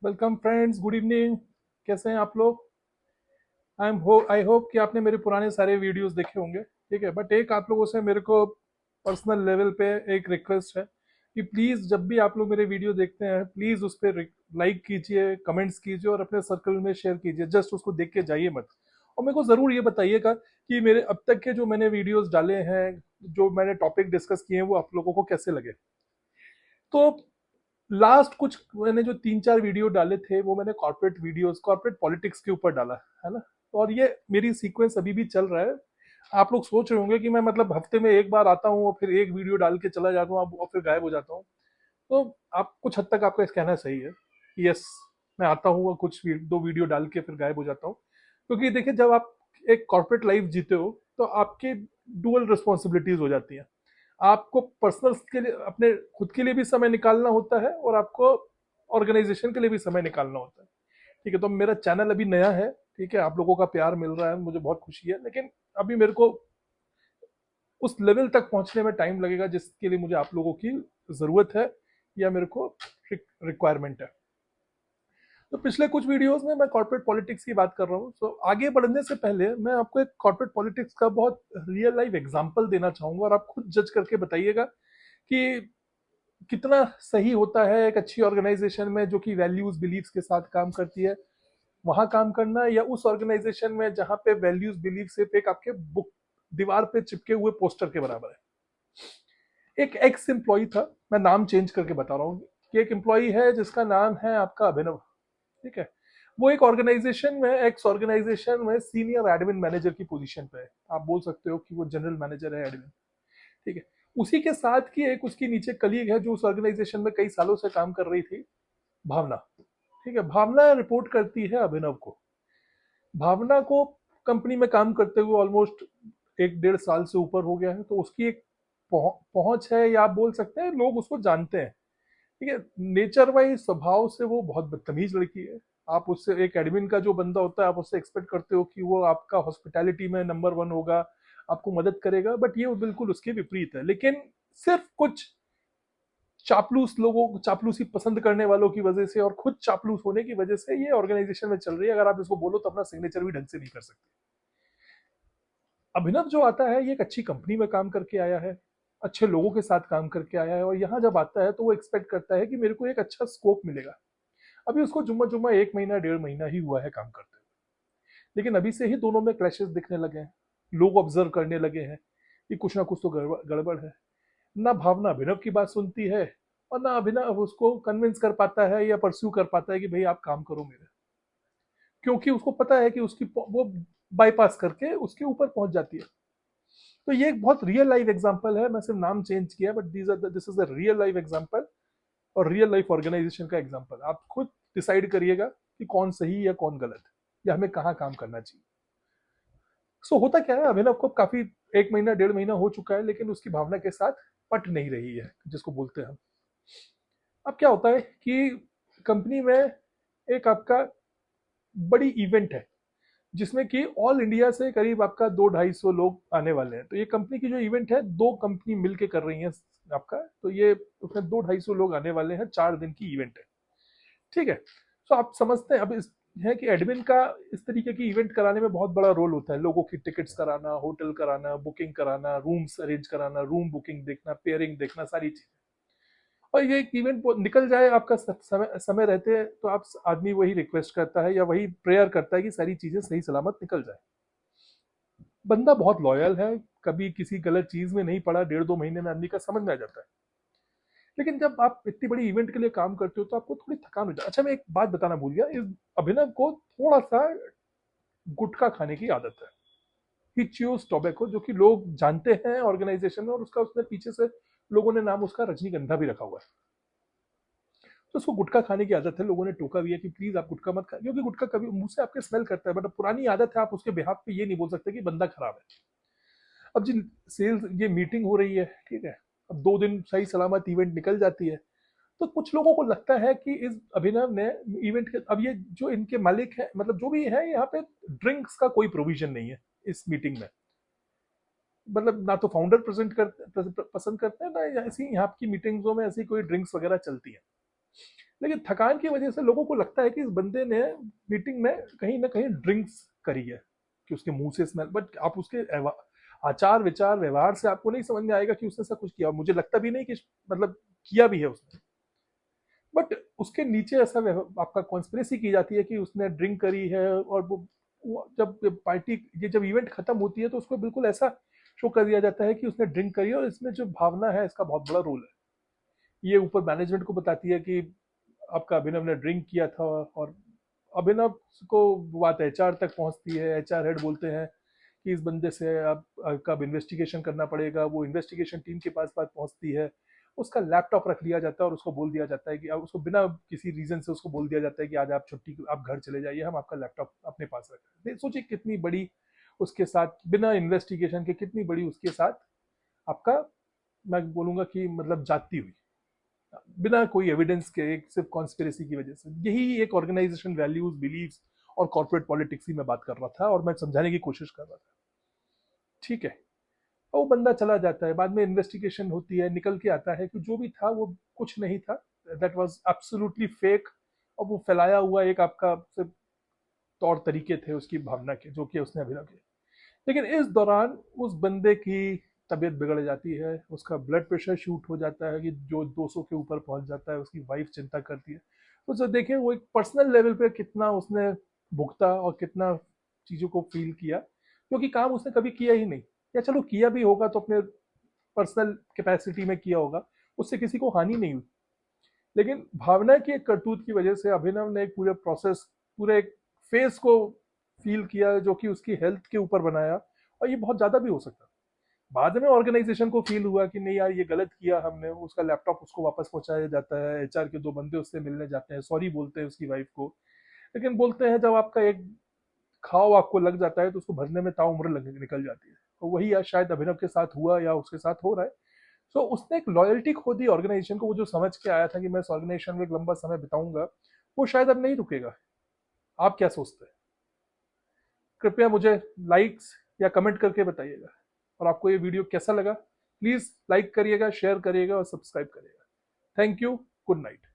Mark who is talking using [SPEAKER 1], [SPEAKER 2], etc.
[SPEAKER 1] Welcome friends, good evening. कैसे हैं आप लोग? आई होप कि आपने मेरे पुराने सारे वीडियोस देखे होंगे। ठीक है, बट एक आप लोगों से मेरे को पर्सनल लेवल पे एक रिक्वेस्ट है कि प्लीज़ जब भी आप लोग मेरे वीडियो देखते हैं, प्लीज़ उस पर लाइक कीजिए, कमेंट्स कीजिए और अपने सर्कल में शेयर कीजिए। जस्ट उसको देख के जाइए मत। और मेरे को ज़रूर ये बताइएगा कि मेरे अब तक के जो मैंने वीडियोस डाले हैं, जो मैंने टॉपिक डिस्कस किए हैं, वो आप लोगों को कैसे लगे। तो लास्ट कुछ मैंने जो 3-4 वीडियो डाले थे, वो मैंने कॉर्पोरेट वीडियोस, कॉर्पोरेट पॉलिटिक्स के ऊपर डाला है ना। और ये मेरी सीक्वेंस अभी भी चल रहा है। आप लोग सोच रहे होंगे कि मैं मतलब हफ्ते में एक बार आता हूँ और फिर एक वीडियो डाल के चला जाता हूँ और फिर गायब हो जाता हूँ। तो आप कुछ हद तक आपका इस कहना सही है। यस, मैं आता हूँ और दो वीडियो डाल के फिर गायब हो जाता हूँ। क्योंकि देखिए, जब आप एक कॉर्पोरेट लाइफ जीते हो तो आपके डुअल रिस्पॉन्सिबिलिटीज हो जाती हैं। आपको पर्सनल के लिए, अपने खुद के लिए भी समय निकालना होता है और आपको ऑर्गेनाइजेशन के लिए भी समय निकालना होता है। ठीक है, तो मेरा चैनल अभी नया है। ठीक है, आप लोगों का प्यार मिल रहा है, मुझे बहुत खुशी है, लेकिन अभी मेरे को उस लेवल तक पहुंचने में टाइम लगेगा जिसके लिए मुझे आप लोगों की जरूरत है या मेरे को रिक्वायरमेंट है। तो पिछले कुछ वीडियोस में मैं कॉर्पोरेट पॉलिटिक्स की बात कर रहा हूँ। तो आगे बढ़ने से पहले मैं आपको एक कॉर्पोरेट पॉलिटिक्स का बहुत रियल लाइफ एग्जांपल देना चाहूंगा और आप खुद जज करके बताइएगा कि कितना सही होता है एक अच्छी ऑर्गेनाइजेशन में जो कि वैल्यूज बिलीव्स के साथ काम करती है, वहां काम करना, या उस ऑर्गेनाइजेशन में जहां पे वैल्यूज बिलीव सिर्फ एक आपके बुक दीवार पे चिपके हुए पोस्टर के बराबर है। एक एक्स एम्प्लॉय था, मैं नाम चेंज करके बता रहा हूँ, कि एक एम्प्लॉय है जिसका नाम है आपका अभिनव। ठीक है, वो एक ऑर्गेनाइजेशन में, एक्स ऑर्गेनाइजेशन में सीनियर एडमिन मैनेजर की पोजीशन पे है। आप बोल सकते हो कि वो जनरल मैनेजर है, एडमिन। ठीक है, उसी के साथ की एक उसकी नीचे कलीग है जो उस ऑर्गेनाइजेशन में कई सालों से काम कर रही थी, भावना। ठीक है, भावना रिपोर्ट करती है अभिनव को। भावना को कंपनी में काम करते हुए ऑलमोस्ट 1-1.5 साल से ऊपर हो गया है, तो उसकी एक पहुंच है, या आप बोल सकते हैं लोग उसको जानते हैं। ठीक है, नेचर वाइज स्वभाव से वो बहुत बदतमीज लड़की है। आप उससे, एक एडमिन का जो बंदा होता है, आप उससे एक्सपेक्ट करते हो कि वो आपका हॉस्पिटैलिटी में नंबर वन होगा, आपको मदद करेगा, बट ये बिल्कुल उसके विपरीत है। लेकिन सिर्फ कुछ चापलूस लोगों को, चापलूसी पसंद करने वालों की वजह से और खुद चापलूस होने की वजह से ये ऑर्गेनाइजेशन में चल रही है। अगर आप इसको बोलो तो अपना सिग्नेचर भी ढंग से नहीं कर सकते। अभिनव जो आता है, ये एक अच्छी कंपनी में काम करके आया है, अच्छे लोगों के साथ काम करके आया है, और यहाँ जब आता है तो वो एक्सपेक्ट करता है कि मेरे को एक अच्छा स्कोप मिलेगा। अभी उसको जुम्मा जुम्मा 1 महीना 1.5 महीना ही हुआ है काम करते हुए, लेकिन अभी से ही दोनों में क्लैशेस दिखने लगे हैं। लोग ऑब्जर्व करने लगे हैं कि कुछ ना कुछ तो गड़बड़ गड़बड़ है। ना भावना अभिनव की बात सुनती है, और ना अभिनव उसको कन्विंस कर पाता है या परस्यू कर पाता है कि भाई आप काम करो मेरे। क्योंकि उसको पता है कि उसकी वो बाईपास करके उसके ऊपर पहुंच जाती है। तो ये एक बहुत रियल लाइफ एग्जांपल है। मैं सिर्फ नाम चेंज किया, but this is a real life example और रियल लाइफ ऑर्गेनाइजेशन का एग्जांपल। आप खुद डिसाइड करिएगा कि कौन सही या कौन गलत है, या हमें कहाँ काम करना चाहिए। होता क्या है, अभिनव को काफी 1 महीना 1.5 महीना हो चुका है, लेकिन उसकी भावना के साथ पट नहीं रही है, जिसको बोलते हैं हम। अब क्या होता है कि कंपनी में एक आपका बड़ी इवेंट है, जिसमें कि ऑल इंडिया से करीब आपका 200-250 लोग आने वाले हैं। तो ये कंपनी की जो इवेंट है, दो कंपनी मिलके कर रही है आपका। तो ये उसमें 200-250 लोग आने वाले हैं, 4 दिन की इवेंट है। ठीक है, तो आप समझते हैं अब इस है कि एडमिन का इस तरीके की इवेंट कराने में बहुत बड़ा रोल होता है। लोगों की टिकट्स कराना, होटल कराना, बुकिंग कराना, रूम्स अरेंज कराना, रूम बुकिंग देखना, पेयरिंग देखना, सारी चीजें। और ये एक इवेंट निकल जाए आपका समय समय रहते, तो आप आदमी वही रिक्वेस्ट करता है या वही प्रेयर करता है कि सारी चीजें सही सलामत निकल जाए। बंदा बहुत लॉयल है, कभी किसी गलत चीज में नहीं पड़ा, 1.5-2 महीने में आदमी का समझ में आ जाता है। लेकिन जब आप इतनी बड़ी इवेंट के लिए काम करते हो तो आपको थोड़ी थकान हो जाती है। अच्छा, मैं एक बात बताना भूल गया, इस अभिनव को थोड़ा सा गुटखा खाने की आदत है। ही च्यूज टोबैको, जो कि लोग जानते हैं ऑर्गेनाइजेशन में, और उसका उसने पीछे से लोगों ने नाम उसका रजनीगंधा भी रखा हुआ है। तो उसको गुटखा खाने की आदत है। लोगों ने टोका भी है कि प्लीज आप गुटखा मत खाए, क्योंकि गुटखा कभी मुंह से आपके स्मेल करता है, बट पुरानी आदत है। आप उसके बिहाफ पे ये नहीं बोल सकते कि बंदा खराब है। अब जी, सेल्स ये मीटिंग हो रही है, ठीक है, अब 2 दिन सही सलामत इवेंट निकल जाती है। तो कुछ लोगों को लगता है कि इस अभिनव ने इवेंट के, अब ये जो इनके मालिक है, मतलब जो भी है यहाँ पे, ड्रिंक्स का कोई प्रोविजन नहीं है इस मीटिंग में। मतलब ना तो फाउंडर प्रेजेंट कर पसंद करते हैं, ना ऐसी यहाँ की मीटिंग्सों में ऐसी कोई ड्रिंक्स वगैरह चलती है। लेकिन थकान की वजह से लोगों को लगता है कि इस बंदे ने मीटिंग में कहीं ना कहीं ड्रिंक्स करी है, कि उसके मुंह से स्मेल, बट आप उसके आचार विचार व्यवहार से आपको नहीं समझ में आएगा कि उसने ऐसा कुछ किया। मुझे लगता भी नहीं कि मतलब किया भी है उसने, बट उसके नीचे ऐसा आपका कॉन्स्पिरेसी की जाती है कि उसने ड्रिंक करी है। और वो जब पार्टी, ये जब इवेंट खत्म होती है तो उसको बिल्कुल ऐसा शो कर दिया जाता है कि उसने ड्रिंक करी है, और इसमें जो भावना है इसका बहुत बड़ा रोल है। ये ऊपर मैनेजमेंट को बताती है कि आपका अभिनव ने ड्रिंक किया था, और अभिनव को बात एचआर तक पहुंचती है। एचआर हेड बोलते हैं कि इस बंदे से आपका अब इन्वेस्टिगेशन करना पड़ेगा। वो इन्वेस्टिगेशन टीम के पास बात पहुंचती है, उसका लैपटॉप रख लिया जाता है और उसको बोल दिया जाता है कि अब उसको बिना किसी रीजन से उसको बोल दिया जाता है कि आज आप छुट्टी, आप घर चले जाइए, हम आपका लैपटॉप अपने पास रख रहे हैं। सोचिए कितनी बड़ी उसके साथ, बिना इन्वेस्टिगेशन के कितनी बड़ी उसके साथ आपका, मैं बोलूंगा कि मतलब जाती हुई, बिना कोई एविडेंस के, एक सिर्फ कॉन्स्पिरेसी की वजह से। यही एक ऑर्गेनाइजेशन वैल्यूज, बिलीव्स और कॉर्पोरेट पॉलिटिक्स ही मैं बात कर रहा था और मैं समझाने की कोशिश कर रहा था। ठीक है, वो बंदा चला जाता है, बाद में इन्वेस्टिगेशन होती है, निकल के आता है कि जो भी था वो कुछ नहीं था, दैट वाज एब्सोल्युटली फेक। और वो फैलाया हुआ एक आपका सिर्फ तौर तरीके थे उसकी भावना के, जो कि उसने अभिनव किए। लेकिन इस दौरान उस बंदे की तबीयत बिगड़ जाती है, उसका ब्लड प्रेशर शूट हो जाता है कि जो 200 के ऊपर पहुंच जाता है। उसकी वाइफ चिंता करती है। तो जो देखें वो एक पर्सनल लेवल पे कितना उसने भुगता और कितना चीज़ों को फील किया, क्योंकि काम उसने कभी किया ही नहीं, या चलो किया भी होगा तो अपने पर्सनल कैपेसिटी में किया होगा, उससे किसी को हानि नहीं हुई। लेकिन भावना की एक करतूत की वजह से अभिनव ने एक पूरे प्रोसेस, पूरे एक फेस को फील किया, जो कि उसकी हेल्थ के ऊपर बनाया। और ये बहुत ज़्यादा भी हो सकता है। बाद में ऑर्गेनाइजेशन को फील हुआ कि नहीं यार ये गलत किया हमने, उसका लैपटॉप उसको वापस पहुंचाया जाता है, एचआर के दो बंदे उससे मिलने जाते हैं, सॉरी बोलते हैं उसकी वाइफ को। लेकिन बोलते हैं जब आपका एक घाव आपको लग जाता है तो उसको भरने में ताउम्र निकल जाती है। तो वही आज शायद अभिनव के साथ हुआ या उसके साथ हो रहा है। सो उसने एक लॉयल्टी खो दी ऑर्गेनाइजेशन को। वो जो समझ के आया था कि मैं इस ऑर्गेनाइजेशन में एक लंबा समय बिताऊंगा, वो शायद अब नहीं रुकेगा। आप क्या सोचते हैं? कृपया मुझे लाइक्स या कमेंट करके बताइएगा। और आपको ये वीडियो कैसा लगा, प्लीज़ लाइक करिएगा, शेयर करिएगा और सब्सक्राइब करिएगा। Thank you, good night.